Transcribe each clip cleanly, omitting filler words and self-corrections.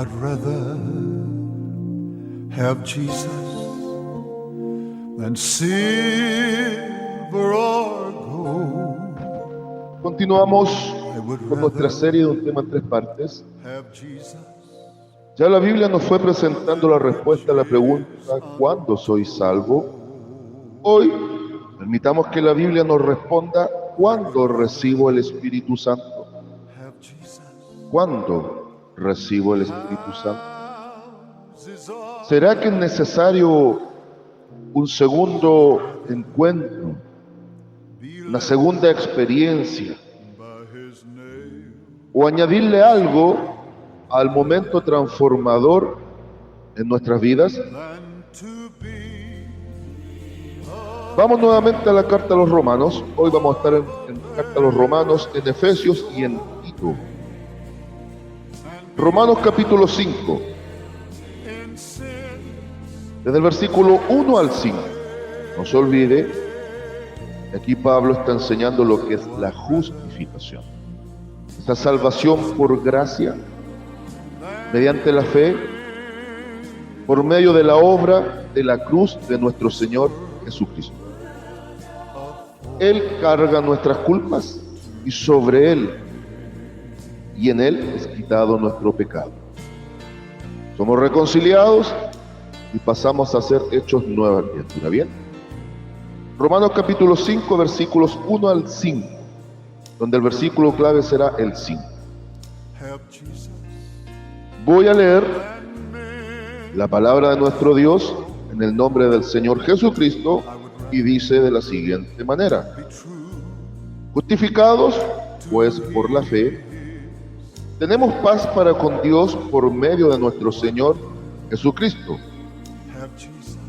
I'd rather have Jesus than silver or gold. Continuamos con nuestra serie de un tema en 3 partes. Ya la Biblia nos fue presentando la respuesta a la pregunta ¿cuándo soy salvo? Hoy permitamos que la Biblia nos responda ¿cuándo recibo el Espíritu Santo? ¿Cuándo recibo el Espíritu Santo? ¿Será que es necesario un segundo encuentro, una segunda experiencia, o añadirle algo al momento transformador en nuestras vidas? Vamos nuevamente a la carta a los Romanos. Hoy vamos a estar en carta a los Romanos, en Efesios y en Tito. Romanos capítulo 5, desde el versículo 1 al 5. No se olvide, aquí Pablo está enseñando lo que es la justificación. Esta salvación por gracia, mediante la fe, por medio de la obra de la cruz de nuestro Señor Jesucristo. Él carga nuestras culpas y sobre Él y en Él es quitado nuestro pecado. Somos reconciliados y pasamos a ser hechos nueva criatura. ¿Bien? Romanos capítulo 5, versículos 1 al 5, donde el versículo clave será el 5. Voy a leer la palabra de nuestro Dios en el nombre del Señor Jesucristo y dice de la siguiente manera: justificados pues por la fe, tenemos paz para con Dios por medio de nuestro Señor Jesucristo,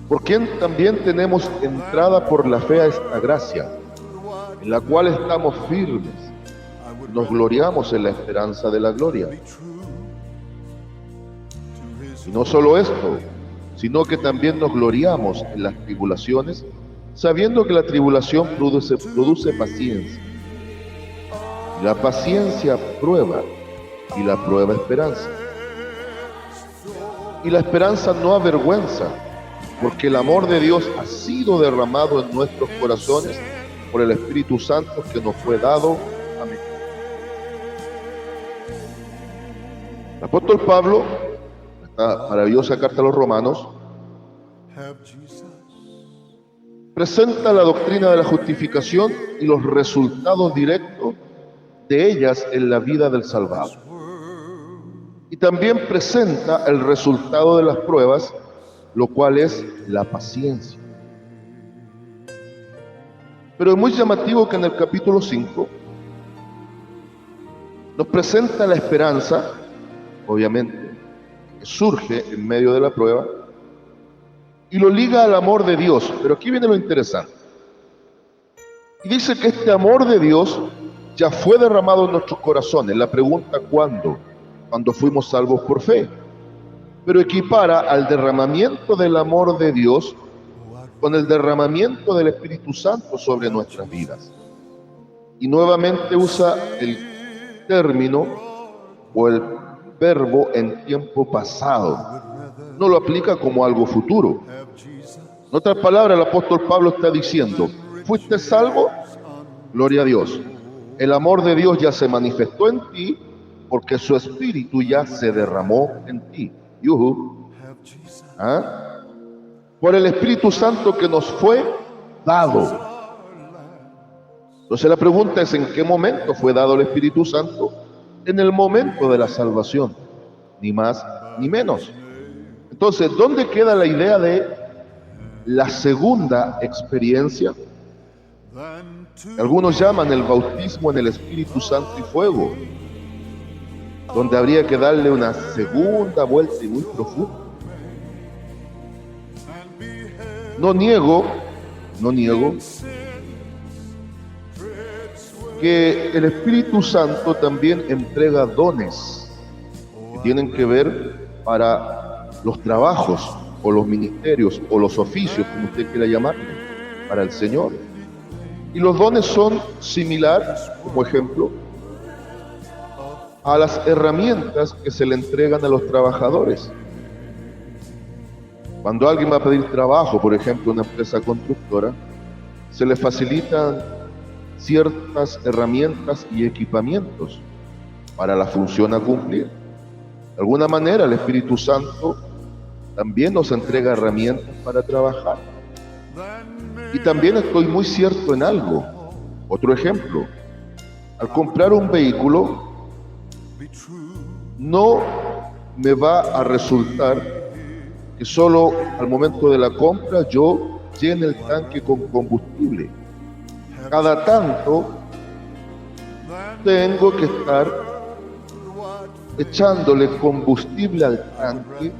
por quien también tenemos entrada por la fe a esta gracia, en la cual estamos firmes, nos gloriamos en la esperanza de la gloria. Y no solo esto, sino que también nos gloriamos en las tribulaciones, sabiendo que la tribulación produce paciencia, y la paciencia prueba, y la prueba esperanza. Y la esperanza no avergüenza, porque el amor de Dios ha sido derramado en nuestros corazones por el Espíritu Santo que nos fue dado. Amén. El apóstol Pablo, esta maravillosa carta a los Romanos, presenta la doctrina de la justificación y los resultados directos de ellas en la vida del salvado. Y también presenta el resultado de las pruebas, lo cual es la paciencia. Pero es muy llamativo que en el capítulo 5 nos presenta la esperanza, obviamente, que surge en medio de la prueba, y lo liga al amor de Dios. Pero aquí viene lo interesante. Y dice que este amor de Dios ya fue derramado en nuestros corazones. La pregunta, ¿cuándo? Cuando fuimos salvos por fe. Pero equipara al derramamiento del amor de Dios con el derramamiento del Espíritu Santo sobre nuestras vidas. Y nuevamente usa el término o el verbo en tiempo pasado. No lo aplica como algo futuro. En otras palabras, el apóstol Pablo está diciendo: ¿fuiste salvo? Gloria a Dios. El amor de Dios ya se manifestó en ti porque su Espíritu ya se derramó en ti. ¿Ah? Por el Espíritu Santo que nos fue dado. Entonces la pregunta es: ¿en qué momento fue dado el Espíritu Santo? En el momento de la salvación, ni más ni menos. Entonces, ¿dónde queda la idea de la segunda experiencia? Algunos llaman el bautismo en el Espíritu Santo y fuego, donde habría que darle una segunda vuelta y muy profunda. No niego que el Espíritu Santo también entrega dones que tienen que ver para los trabajos o los ministerios o los oficios, como usted quiera llamarlo, para el Señor. Y los dones son similares, como ejemplo, a las herramientas que se le entregan a los trabajadores. Cuando alguien va a pedir trabajo, por ejemplo, una empresa constructora, se le facilitan ciertas herramientas y equipamientos para la función a cumplir. De alguna manera, el Espíritu Santo también nos entrega herramientas para trabajar. Y también estoy muy cierto en algo. Otro ejemplo, al comprar un vehículo, no me va a resultar que solo al momento de la compra yo llene el tanque con combustible. Cada tanto tengo que estar echándole combustible al tanque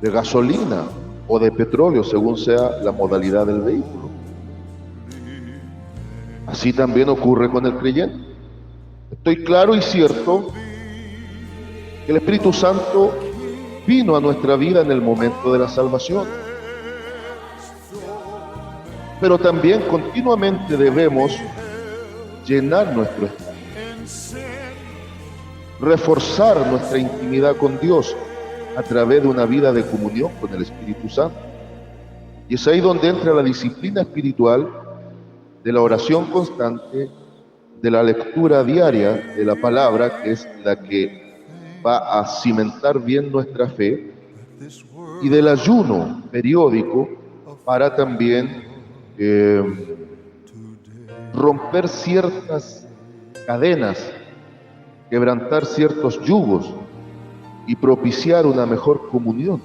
de gasolina o de petróleo, según sea la modalidad del vehículo. Así también ocurre con el creyente. Estoy claro y cierto que el Espíritu Santo vino a nuestra vida en el momento de la salvación. Pero también continuamente debemos llenar nuestro estado, reforzar nuestra intimidad con Dios a través de una vida de comunión con el Espíritu Santo. Y es ahí donde entra la disciplina espiritual de la oración constante, de la lectura diaria de la palabra, que es la que va a cimentar bien nuestra fe, y del ayuno periódico para también romper ciertas cadenas, quebrantar ciertos yugos y propiciar una mejor comunión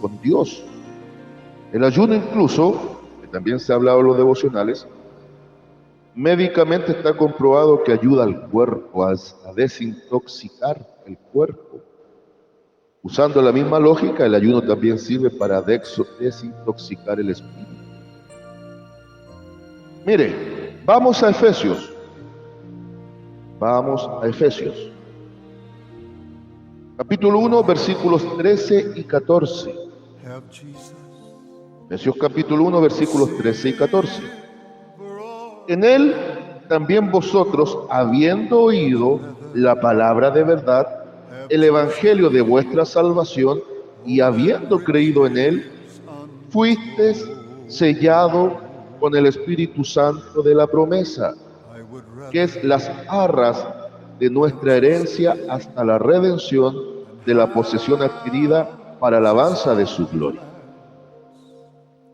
con Dios. El ayuno incluso, que también se ha hablado en los devocionales, médicamente está comprobado que ayuda al cuerpo a desintoxicar el cuerpo. Usando la misma lógica, el ayuno también sirve para desintoxicar el espíritu. Mire, vamos a Efesios. Vamos a Efesios. Capítulo 1, versículos 13 y 14. Efesios capítulo 1, versículos 13 y 14. En él también vosotros, habiendo oído la palabra de verdad, el evangelio de vuestra salvación, y habiendo creído en él, fuisteis sellado con el Espíritu Santo de la promesa, que es las arras de nuestra herencia hasta la redención de la posesión adquirida para alabanza de su gloria.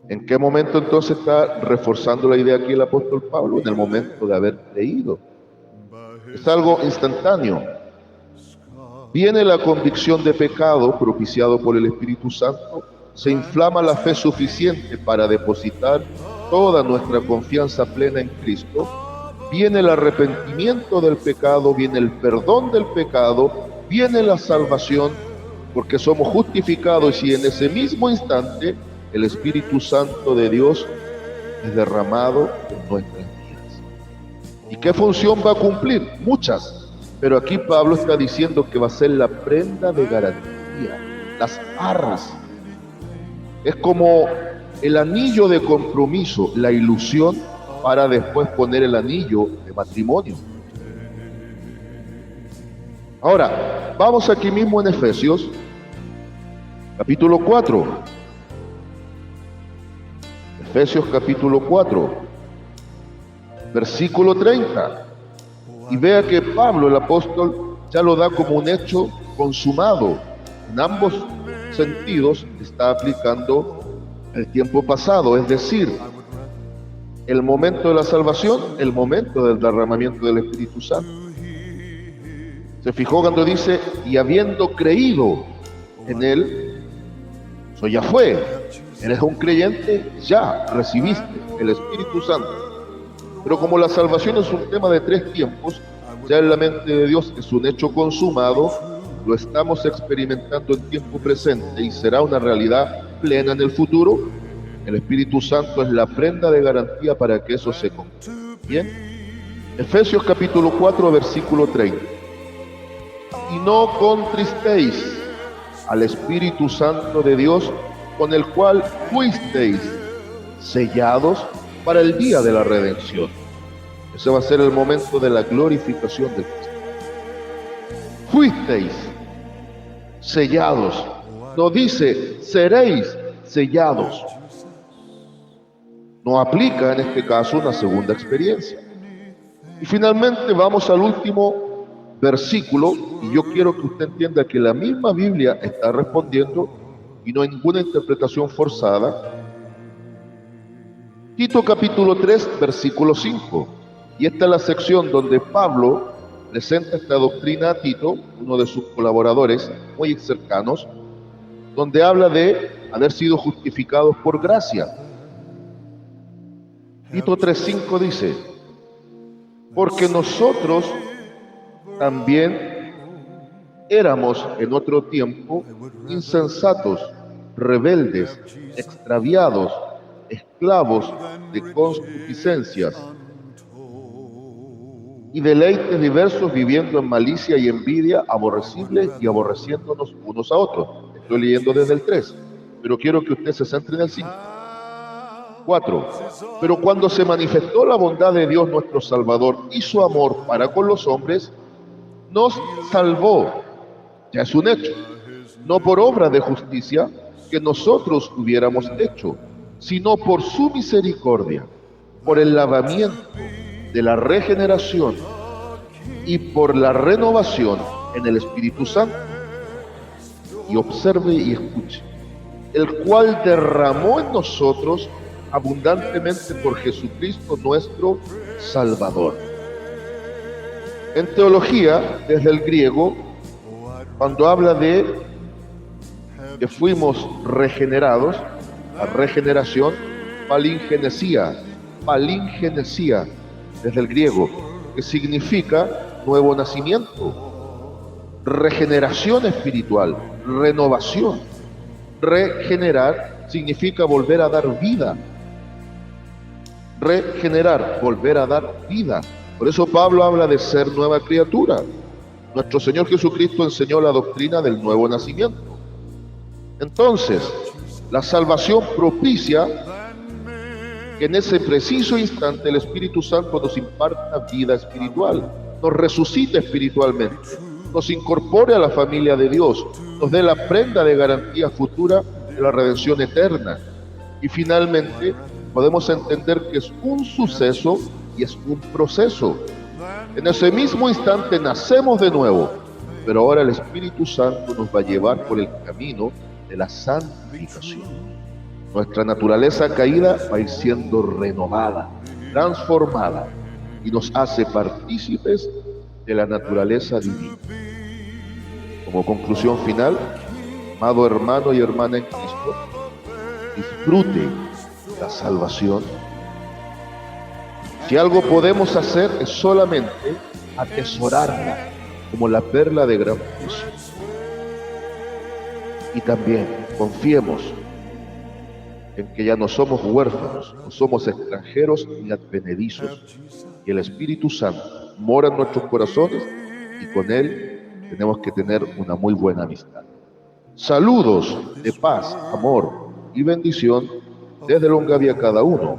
¿En qué momento entonces está reforzando la idea aquí el apóstol Pablo? En el momento de haber creído. Es algo instantáneo. Viene la convicción de pecado propiciado por el Espíritu Santo, se inflama la fe suficiente para depositar toda nuestra confianza plena en Cristo, viene el arrepentimiento del pecado, viene el perdón del pecado, viene la salvación, porque somos justificados, y en ese mismo instante el Espíritu Santo de Dios es derramado en nuestras vidas. ¿Y qué función va a cumplir? Muchas. Pero aquí Pablo está diciendo que va a ser la prenda de garantía, las arras. Es como el anillo de compromiso, la ilusión para después poner el anillo de matrimonio. Ahora, vamos aquí mismo en Efesios, capítulo 4. Efesios capítulo 4, versículo 30. Y vea que Pablo, el apóstol, ya lo da como un hecho consumado. En ambos sentidos está aplicando el tiempo pasado, es decir, el momento de la salvación, el momento del derramamiento del Espíritu Santo. Se fijó cuando dice, y habiendo creído en él, eso ya fue. Eres un creyente, ya recibiste el Espíritu Santo. Pero como la salvación es un tema de 3 tiempos, ya en la mente de Dios es un hecho consumado, lo estamos experimentando en tiempo presente y será una realidad plena en el futuro. El Espíritu Santo es la prenda de garantía para que eso se cumpla. Bien, Efesios capítulo 4, versículo 30. Y no contristéis al Espíritu Santo de Dios, con el cual fuisteis sellados para el día de la redención. Ese va a ser el momento de la glorificación de Cristo. fuisteis sellados. No dice seréis sellados. No aplica en este caso una segunda experiencia. Y finalmente vamos al último versículo, y yo quiero que usted entienda que la misma Biblia está respondiendo y no hay ninguna interpretación forzada. Tito capítulo 3, versículo 5. Y esta es la sección donde Pablo presenta esta doctrina a Tito, uno de sus colaboradores muy cercanos, donde habla de haber sido justificados por gracia. Tito 3:5 dice: porque nosotros también éramos en otro tiempo insensatos, rebeldes, extraviados, esclavos de concupiscencias y deleites diversos, viviendo en malicia y envidia, aborrecibles y aborreciéndonos unos a otros. Estoy leyendo desde el 3, pero quiero que usted se centre en el 5. 4. Pero cuando se manifestó la bondad de Dios nuestro Salvador y su amor para con los hombres, nos salvó, ya es un hecho, no por obra de justicia que nosotros hubiéramos hecho, sino por su misericordia, por el lavamiento de la regeneración y por la renovación en el Espíritu Santo. Y observe y escuche: el cual derramó en nosotros abundantemente por Jesucristo nuestro Salvador. En teología, desde el griego, cuando habla de que fuimos regenerados, la regeneración, palingenesia, desde el griego, que significa nuevo nacimiento, regeneración espiritual, renovación. Regenerar significa volver a dar vida. Regenerar, volver a dar vida. Por eso Pablo habla de ser nueva criatura. Nuestro Señor Jesucristo enseñó la doctrina del nuevo nacimiento. Entonces, la salvación propicia que en ese preciso instante el Espíritu Santo nos imparta vida espiritual, nos resucite espiritualmente, nos incorpore a la familia de Dios, nos dé la prenda de garantía futura de la redención eterna. Y finalmente podemos entender que es un suceso y es un proceso. En ese mismo instante nacemos de nuevo, pero ahora el Espíritu Santo nos va a llevar por el camino de la santificación. Nuestra naturaleza caída va a ir siendo renovada, transformada, y nos hace partícipes de la naturaleza divina. Como conclusión final, amado hermano y hermana en Cristo, disfrute la salvación. Si algo podemos hacer es solamente atesorarla como la perla de gran precio. Y también confiemos en que ya no somos huérfanos, no somos extranjeros ni advenedizos, y el Espíritu Santo mora en nuestros corazones y con Él tenemos que tener una muy buena amistad. Saludos de paz, amor y bendición desde Longavia a cada uno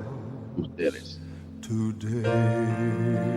de ustedes. Today.